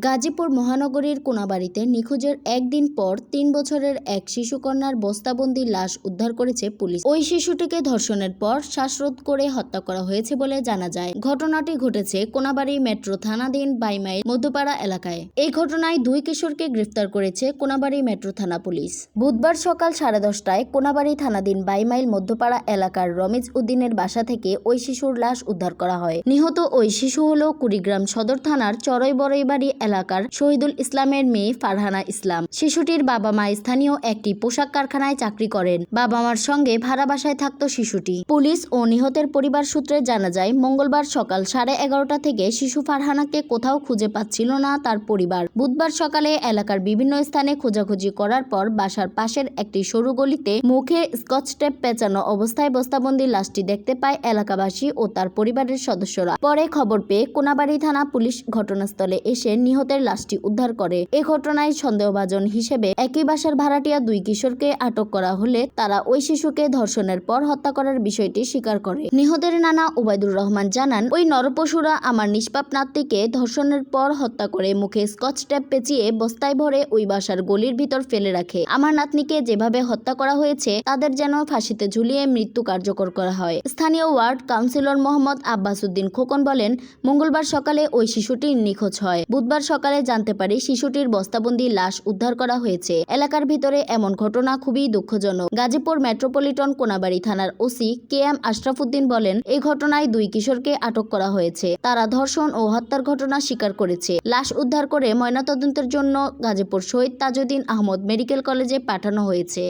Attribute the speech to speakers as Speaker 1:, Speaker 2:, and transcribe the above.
Speaker 1: গাজীপুর মহানগরীর কোনাবাড়ীতে নিখোঁজের একদিন পর ৩ বছরের এক শিশুকন্যার বস্তাবন্দি লাশ উদ্ধার করেছে পুলিশ। ওই শিশুটিকে ধর্ষণের পর শ্বাসরোধ করে হত্যা করা হয়েছে বলে জানা যায়। ঘটনাটি ঘটেছে কোনাবাড়ী মেট্রো থানাধীন ২২ মাইল মধ্যপাড়া এলাকায়। এই ঘটনায় ২ কিশোরকে গ্রেফতার করেছে কোনাবাড়ী মেট্রো থানা পুলিশ। বুধবার সকাল 10:30টায় কোনাবাড়ী থানাধীন ২২ মাইল মধ্যপাড়া এলাকার রমিজ উদ্দিনের বাসা থেকে ওই শিশুর লাশ উদ্ধার করা হয়। নিহত ওই শিশু হল কুড়িগ্রাম সদর থানার চরইবড়ইবাড়ি এলাকার শহীদুল ইসলামের মেয়ে ফারহানা ইসলাম। শিশুটির বাবা মা স্থানীয় একটি পোশাক কারখানায় চাকরি করেন। বাবা মার সঙ্গে ভাড়া বাসায় থাকত শিশুটি। পুলিশ ও নিহতের পরিবার সূত্রে জানা যায়, মঙ্গলবার সকাল 11:30টা থেকে শিশু ফারহানাকে কোথাও খুঁজে পাচ্ছিল না তার পরিবার। বুধবার সকালে এলাকার বিভিন্ন স্থানে খোঁজাখুঁজি করার পর বাসার পাশের একটি সরু গলিতে মুখে স্কচ টেপ পেঁচানো অবস্থায় বস্তাবন্দি লাশটি দেখতে পায় এলাকাবাসী ও তার পরিবারের সদস্যরা। পরে খবর পেয়ে কোনাবাড়ী থানা পুলিশ ঘটনাস্থলে এসে নিহতের লাশটি উদ্ধার করে। এ ঘটনায় সন্দেহভাজন হিসেবে একই বাসার ভাড়াটিয়া 2 কিশোরকে আটক করা হলে তারা ওই শিশুকে ধর্ষণের পর হত্যা করার বিষয়টি স্বীকার করে। নিহতের নানা ওবায়দুর রহমান জানান, ওই নরপশুরা আমার নিষ্পাপ নাতনিকে ধর্ষণের পর হত্যা করে মুখে স্কচ টেপ পেঁচিয়ে বস্তায় ভরে ওই বাসার গলির ভিতর ফেলে রাখে। আমার নাতনিকে যেভাবে হত্যা করা হয়েছে তাদের যেন ফাঁসিতে ঝুলিয়ে মৃত্যু কার্যকর করা হয়। স্থানীয় ওয়ার্ড কাউন্সিলর মোহাম্মদ আব্বাস উদ্দিন খোকন বলেন, মঙ্গলবার সকালে ওই শিশুটি নিখোঁজ হয়। বুধবার সকালে জানতে পারি শিশুটির বস্তাবন্দি লাশ উদ্ধার করা হয়েছে। এলাকার ভিতরে এমন ঘটনা খুবই দুঃখজনক। গাজীপুর মেট্রোপলিটন কোনাবাড়ী থানার ওসি KM আশরাফ উদ্দিন বলেন, এই ঘটনায় 2 কিশোরকে আটক করা হয়েছে। তারা ধর্ষণ ও হত্যার ঘটনা স্বীকার করেছে। লাশ উদ্ধার করে ময়নাতদন্তের জন্য গাজীপুর শহীদ তাজউদ্দিন আহমদ মেডিকেল কলেজে পাঠানো হয়েছে।